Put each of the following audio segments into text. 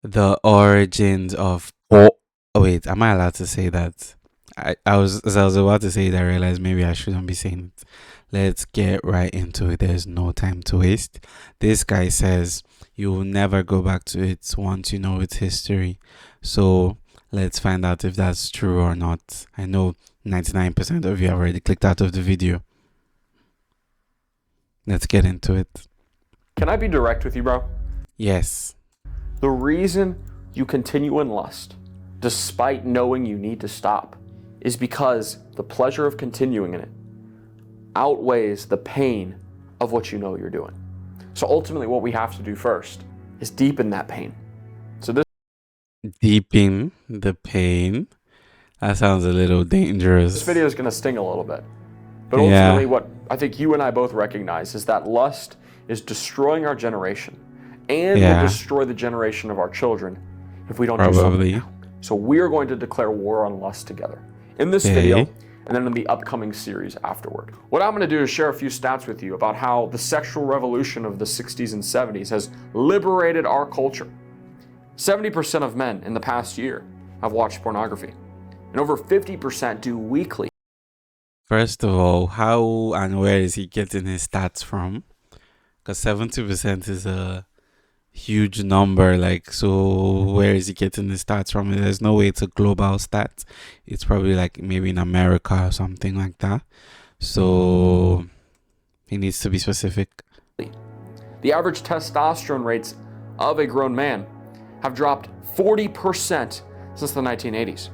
The origins of oh, wait, am I allowed to say that? I was about to say it, I realized maybe I shouldn't be saying it. Let's get right into it. There's no time to waste. This guy says you will never go back to it once you know its history. So let's find out if that's true or not. I know 99% of you have already clicked out of the video. Let's get into it. Can I be direct with you, bro? Yes. The reason you continue in lust, despite knowing you need to stop, is because the pleasure of continuing in it outweighs the pain of what you know you're doing. So ultimately, what we have to do first is deepen that pain. So this Deepen the pain. That sounds a little dangerous. video is going to sting a little bit. But Yeah. ultimately, what I think you and I both recognize is that lust is destroying our generation and Yeah. will destroy the generation of our children if we don't do something Probably. now. So we are going to declare war on lust together in this Okay. video and then in the upcoming series afterward. What I'm going to do is share a few stats with you about how the sexual revolution of the 60s and 70s has liberated our culture. 70% of men in the past year have watched pornography, and over 50% do weekly. First of all, how and where is he getting his stats from? Because 70% is a huge number. Like, so where is he getting his stats from? There's no way it's a global stat. It's probably like maybe in America or something like that. So he needs to be specific. The average testosterone rates of a grown man have dropped 40% since the 1980s.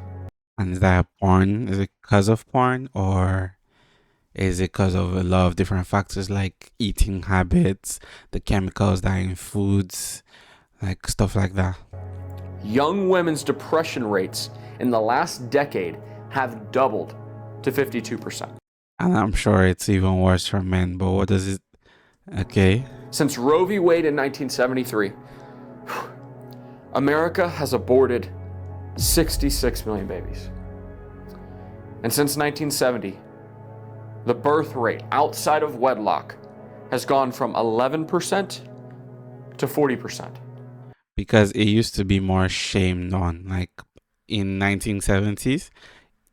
And is that porn? Is it because of porn, or is it because of a lot of different factors like eating habits, the chemicals that are in foods, like stuff like that? Young women's depression rates in the last decade have doubled to 52%. And I'm sure it's even worse for men, but what does it... Okay. Since Roe v. Wade in 1973, America has aborted 66 million babies. And since 1970, the birth rate outside of wedlock has gone from 11% to 40%. Because it used to be more shamed on. Like in 1970s,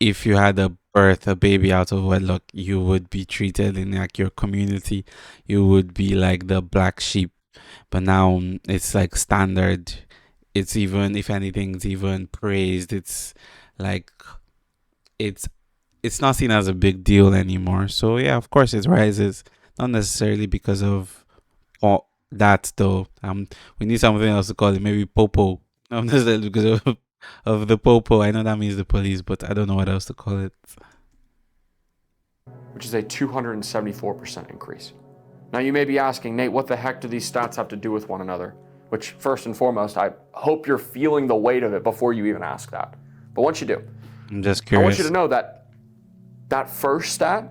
if you had a baby out of wedlock, you would be treated in like your community. You would be like the black sheep. But now it's like standard. It's even, if anything, it's even praised. It's like it's it's not seen as a big deal anymore. So yeah, of course it rises. Not necessarily because of that though. We need something else to call it. Maybe popo. Not necessarily because of the popo. I know that means the police, but I don't know what else to call it. Which is a 274% increase. Now you may be asking, Nate, what the heck do these stats have to do with one another? Which, first and foremost, I hope you're feeling the weight of it before you even ask that. But once you do, I'm just I curious. want you to know that that first stat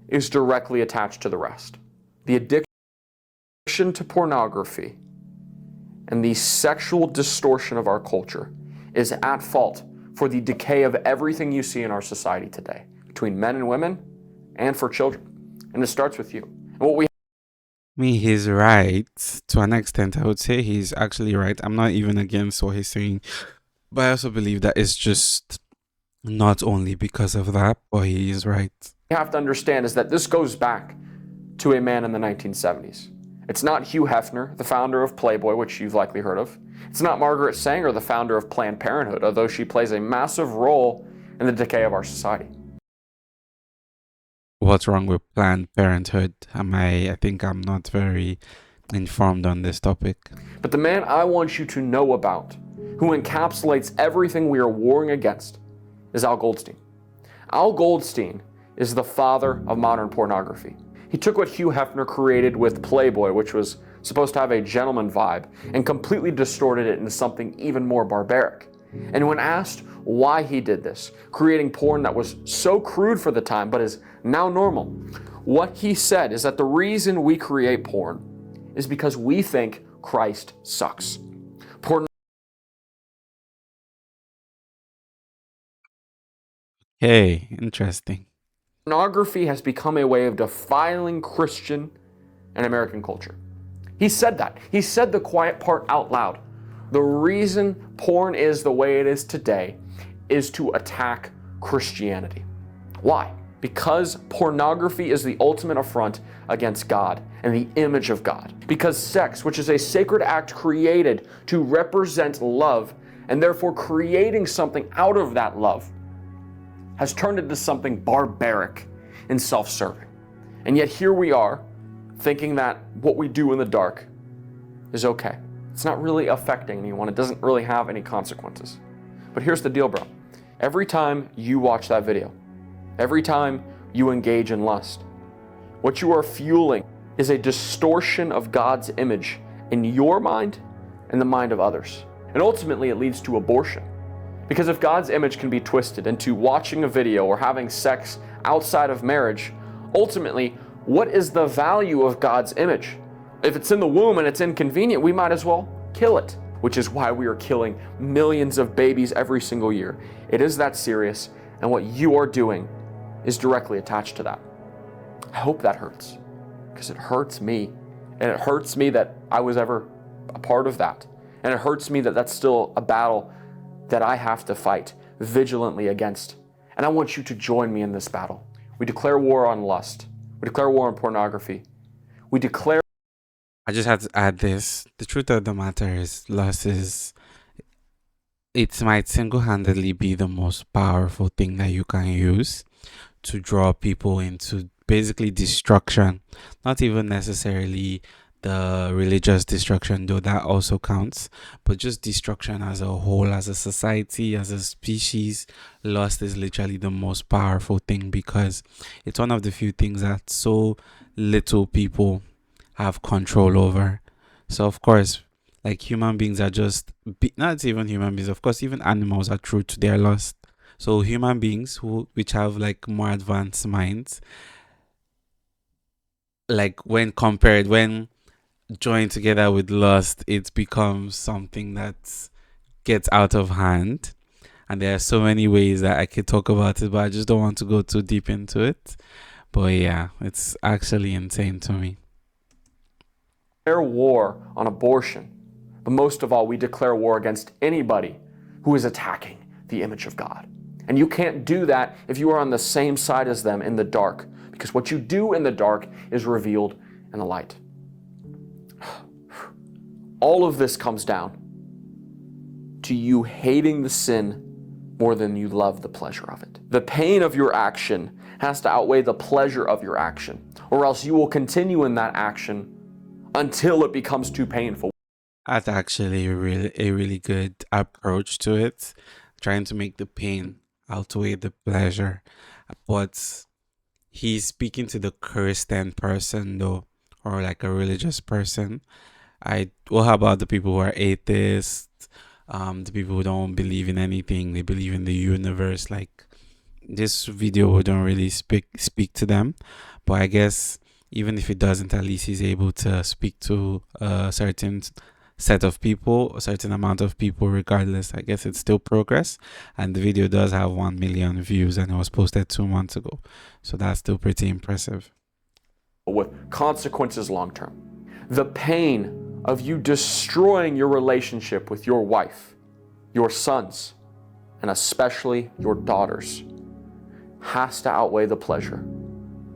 is directly attached to the rest. The addiction to pornography and the sexual distortion of our culture is at fault for the decay of everything you see in our society today, between men and women and for children. And it starts with you. And what we I mean, he's right to an extent. I would say he's actually right. I'm not even against what he's saying, but I also believe that it's just not only because of that, but he is right. have to understand is that this goes back to a man in the 1970s. It's not Hugh Hefner, the founder of Playboy, which you've likely heard of. It's not Margaret Sanger, the founder of Planned Parenthood, although she plays a massive role in the decay of our society. What's wrong with Planned Parenthood? I think I'm not very informed on this topic. But the man I want you to know about, who encapsulates everything we are warring against, is Al Goldstein. Al Goldstein is the father of modern pornography. He took what Hugh Hefner created with Playboy, which was supposed to have a gentleman vibe, and completely distorted it into something even more barbaric. And when asked why he did this, creating porn that was so crude for the time but is now normal, what he said is that the reason we create porn is because we think Christ sucks. Hey, interesting. Pornography has become a way of defiling Christian and American culture. He said that. He said the quiet part out loud. The reason porn is the way it is today is to attack Christianity. Why? Because pornography is the ultimate affront against God and the image of God. Because sex, which is a sacred act created to represent love, and therefore creating something out of that love, has turned into something barbaric and self-serving. And yet here we are, thinking that what we do in the dark is okay. It's not really affecting anyone. It doesn't really have any consequences. But here's the deal, bro. Every time you watch that video, every time you engage in lust, what you are fueling is a distortion of God's image in your mind and the mind of others. And ultimately, it leads to abortion. Because if God's image can be twisted into watching a video or having sex outside of marriage, ultimately, what is the value of God's image? If it's in the womb and it's inconvenient, we might as well kill it, which is why we are killing millions of babies every single year. It is that serious, and what you are doing is directly attached to that. I hope that hurts, because it hurts me, and it hurts me that I was ever a part of that, and it hurts me that that's still a battle that I have to fight vigilantly against. And I want you to join me in this battle. We declare war on lust. We declare war on pornography. We declare... I just had to add this. The truth of the matter is, lust is, it might single-handedly be the most powerful thing that you can use to draw people into basically destruction. Not even necessarily the religious destruction, though that also counts, but just destruction as a whole, as a society, as a species. Lust is literally the most powerful thing because it's one of the few things that so little people have control over. So of course, like, human beings are just not even human beings, of course even animals are true to their lust. So human beings which have like more advanced minds, like when joined together with lust, it becomes something that gets out of hand. And there are so many ways that I could talk about it, but I just don't want to go too deep into it. But yeah, it's actually insane to me. Declare war on abortion, but most of all, we declare war against anybody who is attacking the image of God. And you can't do that if you are on the same side as them in the dark, because what you do in the dark is revealed in the light. All of this comes down to you hating the sin more than you love the pleasure of it. The pain of your action has to outweigh the pleasure of your action, or else you will continue in that action until it becomes too painful. That's actually a really good approach to it, trying to make the pain outweigh the pleasure. But he's speaking to the Christian person though, or like a religious person. How about the people who are atheists, the people who don't believe in anything, they believe in the universe? Like, this video wouldn't really speak to them, but I guess even if it doesn't, at least he's able to speak to a certain set of people, a certain amount of people. Regardless, I guess it's still progress, and the video does have 1 million views and it was posted 2 months ago, so that's still pretty impressive. With consequences long term. The pain of you destroying your relationship with your wife, your sons, and especially your daughters has to outweigh the pleasure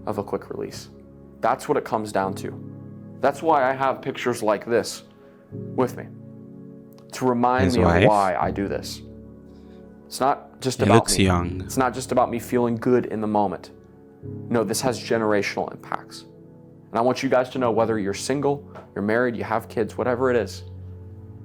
of a quick release. That's what it comes down to. That's why I have pictures like this with me, to remind me of why I do this. It's not just about me. He looks young. It's not just about me feeling good in the moment. No, this has generational impacts. And I want you guys to know, whether you're single, you're married, you have kids, whatever it is,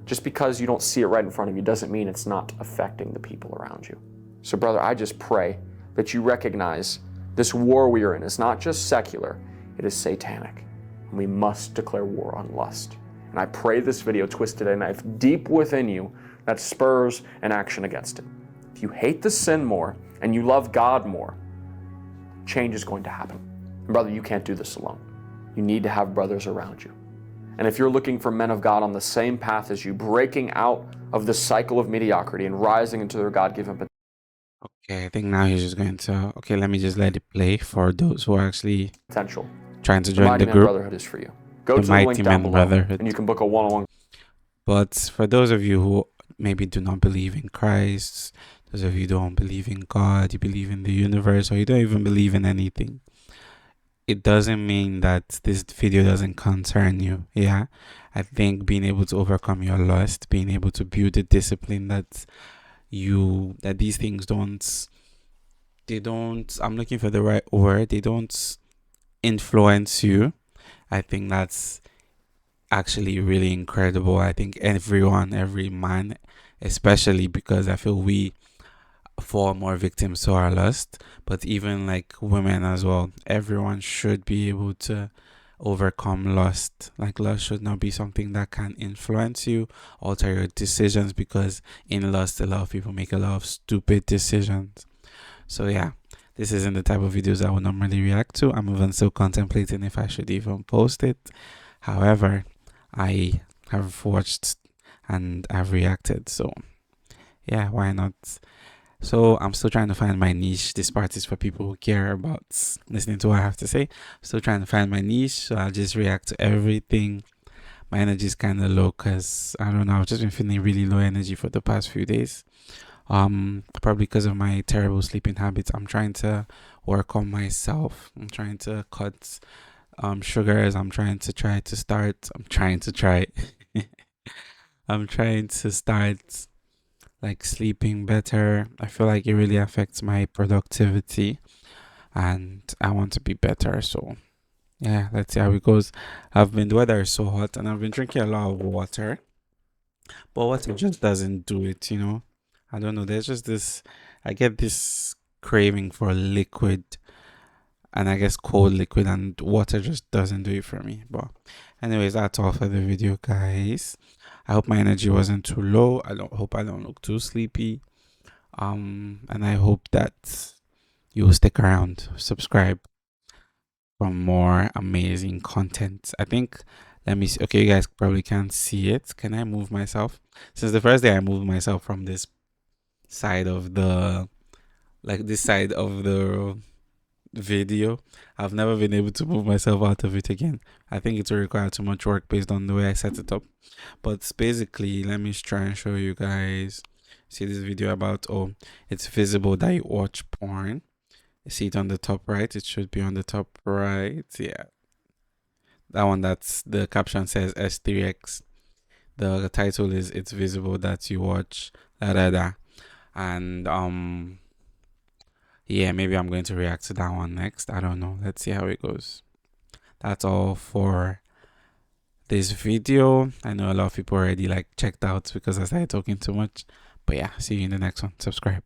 just because you don't see it right in front of you doesn't mean it's not affecting the people around you. So brother, I just pray that you recognize this war we are in is not just secular, it is satanic. And we must declare war on lust. And I pray this video twisted a knife deep within you that spurs an action against it. If you hate the sin more and you love God more, change is going to happen. And brother, you can't do this alone. You need to have brothers around you. And if you're looking for men of God on the same path as you, breaking out of the cycle of mediocrity and rising into their God-given potential. Okay, I think now he's just going to, okay, let me just let it play for those who are actually trying to join the group. Brotherhood is for you. Go to the link down below and you can book a one-on-one. But for those of you who maybe do not believe in Christ, those of you who don't believe in God, you believe in the universe, or you don't even believe in anything, it doesn't mean that this video doesn't concern you. Yeah. I think being able to overcome your lust, being able to build a discipline that these things I'm looking for the right word, they don't influence you. I think that's actually really incredible. I think every man, especially because I feel we fall more victims to our lust, but even like women as well, everyone should be able to overcome lust. Like, lust should not be something that can influence you, alter your decisions, because in lust, a lot of people make a lot of stupid decisions. So, yeah. This isn't the type of videos I would normally react to. I'm even still contemplating if I should even post it. However, I have watched and I've reacted. So, yeah, why not? So, I'm still trying to find my niche. This part is for people who care about listening to what I have to say. Still trying to find my niche. So, I'll just react to everything. My energy is kind of low because I don't know. I've just been feeling really low energy for the past few days. Probably because of my terrible sleeping habits. I'm trying to work on myself. I'm trying to cut sugars. I'm trying to try I'm trying to start like sleeping better. I feel like it really affects my productivity and I want to be better. So yeah, let's see how it goes. The weather is so hot and I've been drinking a lot of water, but water just doesn't do it, you know. I don't know. There's just this, I get this craving for liquid, and I guess cold liquid, and water just doesn't do it for me. But, anyways, that's all for the video, guys. I hope my energy wasn't too low. I don't hope I don't look too sleepy. And I hope that you will stick around, subscribe for more amazing content. I think, let me see. Okay, you guys probably can't see it. Can I move myself? Since the first day I moved myself from this side of the, like this side of the video, I've never been able to move myself out of it again. I think it will require too much work based on the way I set it up. But basically, let me try and show you guys. See this video about, oh, it's visible that you watch porn. See it on the top right. It should be on the top right. Yeah, that one. That's the caption says S3X. The title is "It's visible that you watch da da da," and yeah, maybe I'm going to react to that one next. I don't know. Let's see how it goes. That's all for this video. I know a lot of people already like checked out because I started talking too much. But yeah, see you in the next one. Subscribe.